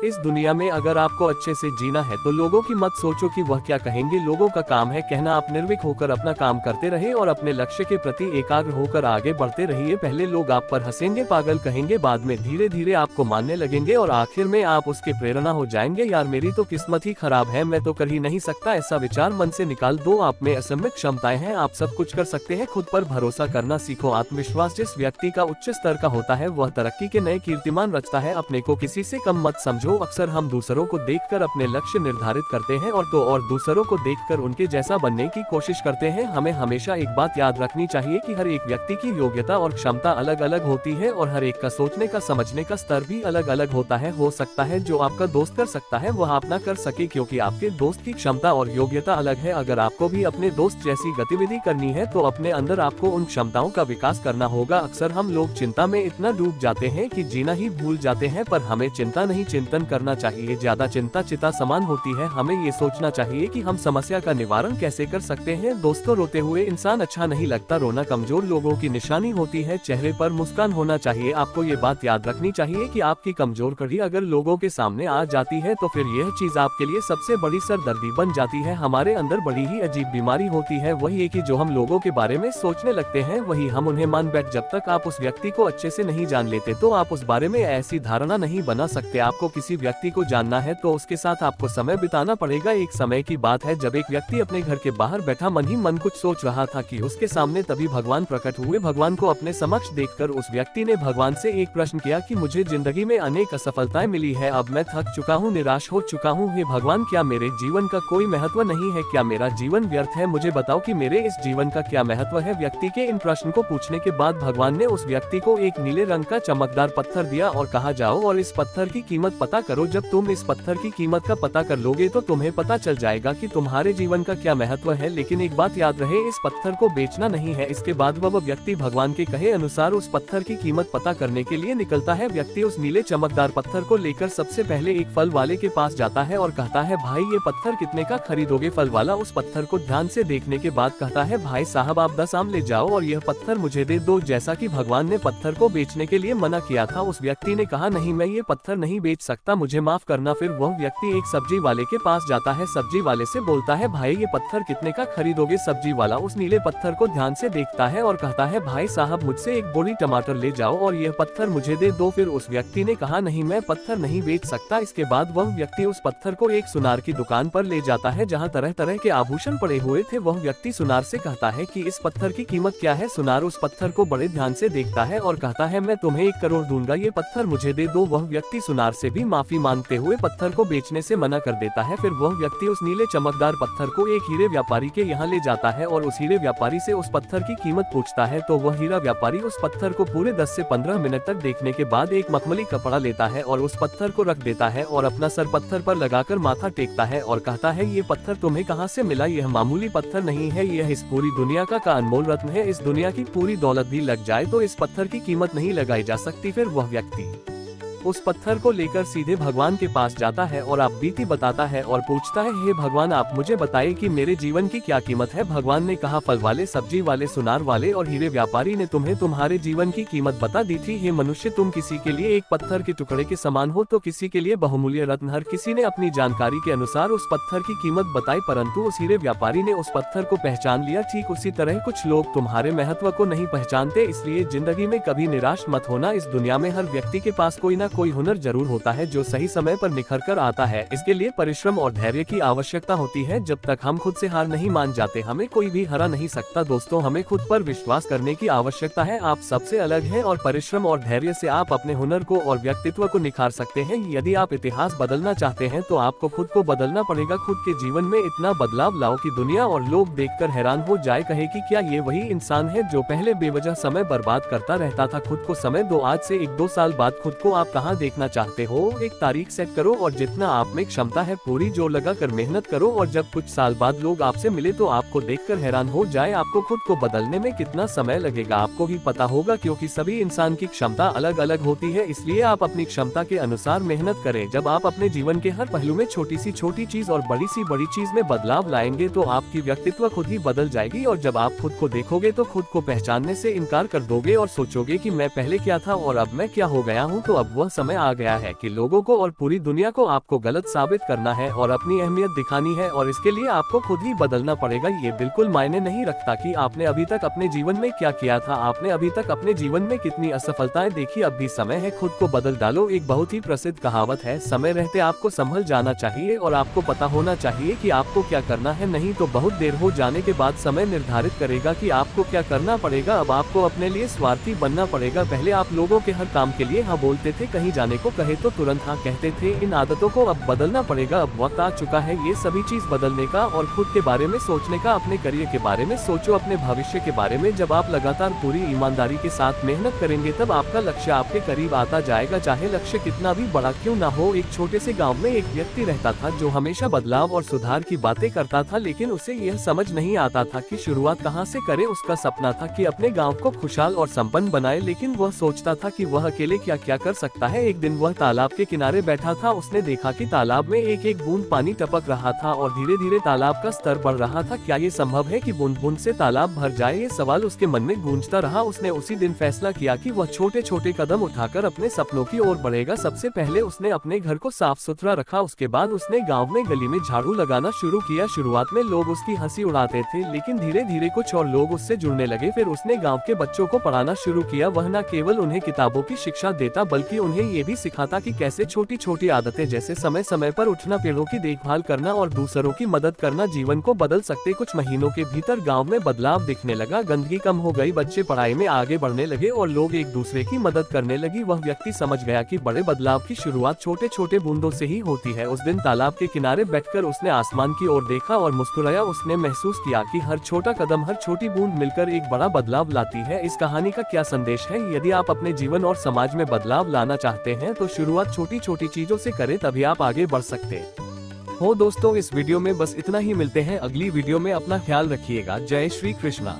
इस दुनिया में अगर आपको अच्छे से जीना है तो लोगों की मत सोचो कि वह क्या कहेंगे। लोगों का काम है कहना। आप निर्भीक होकर अपना काम करते रहे और अपने लक्ष्य के प्रति एकाग्र होकर आगे बढ़ते रहिए। पहले लोग आप पर हंसेंगे, पागल कहेंगे, बाद में धीरे धीरे आपको मानने लगेंगे और आखिर में आप उसके प्रेरणा हो जाएंगे। यार मेरी तो किस्मत ही खराब है, मैं तो कर ही नहीं सकता, ऐसा विचार मन से निकाल दो। आप में असीमित क्षमताएं हैं, आप सब कुछ कर सकते हैं। खुद पर भरोसा करना सीखो। आत्मविश्वास जिस व्यक्ति का उच्च स्तर का होता है वह तरक्की के नए कीर्तिमान रचता है। अपने को किसी से कम मत समझो। अक्सर हम दूसरों को देखकर अपने लक्ष्य निर्धारित करते हैं और दूसरों को देखकर उनके जैसा बनने की कोशिश करते हैं। हमें हमेशा एक बात याद रखनी चाहिए कि हर एक व्यक्ति की योग्यता और क्षमता अलग अलग होती है और हर एक का सोचने का समझने का स्तर भी अलग अलग होता है। हो सकता है जो आपका दोस्त कर सकता है वह आप ना कर सके, क्योंकि आपके दोस्त की क्षमता और योग्यता अलग है। अगर आपको भी अपने दोस्त जैसी गतिविधि करनी है तो अपने अंदर आपको उन क्षमताओं का विकास करना होगा। अक्सर हम लोग चिंता में इतना डूब जाते हैं कि जीना ही भूल जाते हैं, पर हमें चिंता नहीं चिंतन करना चाहिए। ज्यादा चिंता चिता समान होती है। हमें ये सोचना चाहिए कि हम समस्या का निवारण कैसे कर सकते हैं। दोस्तों, रोते हुए इंसान अच्छा नहीं लगता। रोना कमजोर लोगों की निशानी होती है। चेहरे पर मुस्कान होना चाहिए। आपको ये बात याद रखनी चाहिए कि आपकी कमजोर कड़ी अगर लोगों के सामने आ जाती है तो फिर यह चीज आपके लिए सबसे बड़ी सरदर्दी बन जाती है। हमारे अंदर बड़ी ही अजीब बीमारी होती है, वही है कि जो हम लोगों के बारे में सोचने लगते हैं वही हम उन्हें मान बैठ। जब तक आप उस व्यक्ति को अच्छे से नहीं जान लेते तो आप उस बारे में ऐसी धारणा नहीं बना सकते। आपको किसी व्यक्ति को जानना है तो उसके साथ आपको समय बिताना पड़ेगा। एक समय की बात है जब एक व्यक्ति अपने घर के बाहर बैठा मन ही मन कुछ सोच रहा था कि उसके सामने तभी भगवान प्रकट हुए। भगवान को अपने समक्ष देखकर उस व्यक्ति ने भगवान से एक प्रश्न किया कि मुझे जिंदगी में अनेक असफलताएं मिली है, अब मैं थक चुका हूँ, निराश हो चुका हूँ। हे भगवान, क्या मेरे जीवन का कोई महत्व नहीं है? क्या मेरा जीवन व्यर्थ है? मुझे बताओ कि मेरे इस जीवन का क्या महत्व है? व्यक्ति के इन प्रश्न को पूछने के बाद भगवान ने उस व्यक्ति को एक नीले रंग का चमकदार पत्थर दिया और कहा, जाओ और इस पत्थर की कीमत पता करो। जब तुम इस पत्थर की कीमत का पता कर लोगे तो तुम्हें पता चल जाएगा कि तुम्हारे जीवन का क्या महत्व है। लेकिन एक बात याद रहे, इस पत्थर को बेचना नहीं है। इसके बाद वह व्यक्ति भगवान के कहे अनुसार उस पत्थर की कीमत पता करने के लिए निकलता है। व्यक्ति उस नीले चमकदार पत्थर को लेकर सबसे पहले एक फल वाले के पास जाता है और कहता है, भाई ये पत्थर कितने का खरीदोगे? फल वाला उस पत्थर को ध्यान से देखने के बाद कहता है, भाई साहब आप 10 आम ले जाओ और यह पत्थर मुझे दे दो। जैसा कि भगवान ने पत्थर को बेचने के लिए मना किया था, उस व्यक्ति ने कहा, नहीं मैं ये पत्थर नहीं बेच सकता, मुझे माफ करना। फिर वह व्यक्ति एक सब्जी वाले के पास जाता है। सब्जी वाले से बोलता है, भाई ये पत्थर कितने का खरीदोगे? सब्जी वाला उस नीले पत्थर को ध्यान से देखता है और कहता है, भाई साहब मुझसे एक बोरी टमाटर ले जाओ और यह पत्थर मुझे दे दो। फिर उस व्यक्ति ने कहा, नहीं मैं पत्थर नहीं बेच सकता। इसके बाद वह व्यक्ति उस पत्थर को एक सुनार की दुकान पर ले जाता है जहाँ तरह तरह के आभूषण पड़े हुए थे। वह व्यक्ति सुनार से कहता है कि इस पत्थर की कीमत क्या है? सुनार उस पत्थर को बड़े ध्यान से देखता है और कहता है, मैं तुम्हें 1 करोड़ दूंगा, ये पत्थर मुझे दे दो। वह व्यक्ति सुनार से भी माफी मांगते हुए पत्थर को बेचने से मना कर देता है। फिर वह व्यक्ति उस नीले चमकदार पत्थर को एक हीरे व्यापारी के यहाँ ले जाता है और उस हीरे व्यापारी से उस पत्थर की कीमत पूछता है। तो वह हीरा व्यापारी उस पत्थर को पूरे 10 से 15 मिनट तक देखने के बाद एक मखमली कपड़ा लेता है और उस पत्थर को रख देता है और अपना सर पत्थर पर लगाकर माथा टेकता है और कहता है, ये पत्थर तुम्हें कहाँ से मिला? यह मामूली पत्थर नहीं है, यह इस पूरी दुनिया का अनमोल रत्न है। इस दुनिया की पूरी दौलत भी लग जाए तो इस पत्थर की कीमत नहीं लगाई जा सकती। फिर वह व्यक्ति उस पत्थर को लेकर सीधे भगवान के पास जाता है और आप बीती बताता है और पूछता है, हे भगवान आप मुझे बताइए कि मेरे जीवन की क्या कीमत है? भगवान ने कहा, फल वाले, सब्जी वाले, सुनार वाले और हीरे व्यापारी ने तुम्हें तुम्हारे जीवन की कीमत बता दी थी। हे मनुष्य, तुम किसी के लिए एक पत्थर के टुकड़े के समान हो तो किसी के लिए बहुमूल्य रत्न। हर किसी ने अपनी जानकारी के अनुसार उस पत्थर की कीमत बताई, परंतु उस हीरे व्यापारी ने उस पत्थर को पहचान लिया। ठीक उसी तरह कुछ लोग तुम्हारे महत्व को नहीं पहचानते। इसलिए जिंदगी में कभी निराश मत होना। इस दुनिया में हर व्यक्ति के पास कोई न कोई हुनर जरूर होता है जो सही समय पर निखर कर आता है। इसके लिए परिश्रम और धैर्य की आवश्यकता होती है। जब तक हम खुद से हार नहीं मान जाते हमें कोई भी हरा नहीं सकता। दोस्तों, हमें खुद पर विश्वास करने की आवश्यकता है। आप सबसे अलग हैं और परिश्रम और धैर्य से आप अपने हुनर को और व्यक्तित्व को निखार सकते हैं। यदि आप इतिहास बदलना चाहते हैं तो आपको खुद को बदलना पड़ेगा। खुद के जीवन में इतना बदलाव लाओ कि दुनिया और लोग देखकर हैरान हो जाए, कहे कि क्या ये वही इंसान है जो पहले बेवजह समय बर्बाद करता रहता था। खुद को समय दो। आज से 1-2 साल बाद खुद को आप कहाँ देखना चाहते हो? एक तारीख सेट करो और जितना आप में क्षमता है पूरी जोर लगा कर मेहनत करो और जब कुछ साल बाद लोग आपसे मिले तो आपको देखकर हैरान हो जाए। आपको खुद को बदलने में कितना समय लगेगा आपको भी पता होगा, क्योंकि सभी इंसान की क्षमता अलग अलग होती है। इसलिए आप अपनी क्षमता के अनुसार मेहनत करें। जब आप अपने जीवन के हर पहलू में छोटी सी छोटी चीज और बड़ी सी बड़ी चीज में बदलाव लाएंगे तो आपकी व्यक्तित्व खुद ही बदल जाएगी। और जब आप खुद को देखोगे तो खुद को पहचानने से इनकार कर दोगे और सोचोगे कि मैं पहले क्या था और अब मैं क्या हो गया हूँ। तो अब वह समय आ गया है कि लोगों को और पूरी दुनिया को आपको गलत साबित करना है और अपनी अहमियत दिखानी है, और इसके लिए आपको खुद ही बदलना पड़ेगा। ये बिल्कुल मायने नहीं रखता कि आपने अभी तक अपने जीवन में क्या किया था, आपने अभी तक अपने जीवन में कितनी असफलताएं देखी। अब भी समय है, खुद को बदल डालो। एक बहुत ही प्रसिद्ध कहावत है, समय रहते आपको संभल जाना चाहिए और आपको पता होना चाहिए कि आपको क्या करना है, नहीं तो बहुत देर हो जाने के बाद समय निर्धारित करेगा कि आपको क्या करना पड़ेगा। अब आपको अपने लिए स्वार्थी बनना पड़ेगा। पहले आप लोगों के हर काम के लिए हाँ बोलते थे, कहीं जाने को कहे तो तुरंत हाँ कहते थे। इन आदतों को अब बदलना पड़ेगा। अब वक्त आ चुका है ये सभी चीज बदलने का और खुद के बारे में सोचने का। अपने करियर के बारे में सोचो, अपने भविष्य के बारे में। जब आप लगातार पूरी ईमानदारी के साथ मेहनत करेंगे तब आपका लक्ष्य आपके करीब आता जाएगा, चाहे लक्ष्य कितना भी बड़ा क्यों ना हो। एक छोटे से गाँव में एक व्यक्ति रहता था जो हमेशा बदलाव और सुधार की बातें करता था, लेकिन उसे यह समझ नहीं आता था कि शुरुआत कहाँ से करे। उसका सपना था कि अपने गाँव को खुशहाल और संपन्न बनाए, लेकिन वह सोचता था कि वह अकेले क्या क्या कर सकता है। एक दिन वह तालाब के किनारे बैठा था। उसने देखा कि तालाब में एक एक बूंद पानी टपक रहा था और धीरे धीरे तालाब का स्तर बढ़ रहा था। क्या ये संभव है कि बूंद बूंद से तालाब भर जाए? ये सवाल उसके मन में गूंजता रहा। उसने उसी दिन फैसला किया कि वह छोटे छोटे कदम उठाकर अपने सपनों की ओर बढ़ेगा। सबसे पहले उसने अपने घर को साफ सुथरा रखा। उसके बाद उसने गाँव में गली में झाड़ू लगाना शुरू किया। शुरुआत में लोग उसकी हंसी उड़ाते थे, लेकिन धीरे धीरे कुछ और लोग उससे जुड़ने लगे। फिर उसने गाँव के बच्चों को पढ़ाना शुरू किया। वह न केवल उन्हें किताबों की शिक्षा देता बल्कि उन्हें ये भी सिखाता कि कैसे छोटी छोटी आदतें जैसे समय समय पर उठना, पेड़ों की देखभाल करना और दूसरों की मदद करना जीवन को बदल सकते। कुछ महीनों के भीतर गांव में बदलाव दिखने लगा। गंदगी कम हो गई, बच्चे पढ़ाई में आगे बढ़ने लगे और लोग एक दूसरे की मदद करने लगी। वह व्यक्ति समझ गया कि बड़े बदलाव की शुरुआत छोटे छोटे बूंदों से ही होती है। उस दिन तालाब के किनारे बैठकर उसने आसमान की ओर देखा और मुस्कुराया। उसने महसूस किया कि हर छोटा कदम, हर छोटी बूंद मिलकर एक बड़ा बदलाव लाती है। इस कहानी का क्या संदेश है? यदि आप अपने जीवन और समाज में बदलाव लाना चाहते हैं तो शुरुआत छोटी छोटी चीजों से करें, तभी आप आगे बढ़ सकते हो। दोस्तों, इस वीडियो में बस इतना ही। मिलते हैं अगली वीडियो में। अपना ख्याल रखिएगा। जय श्री कृष्णा।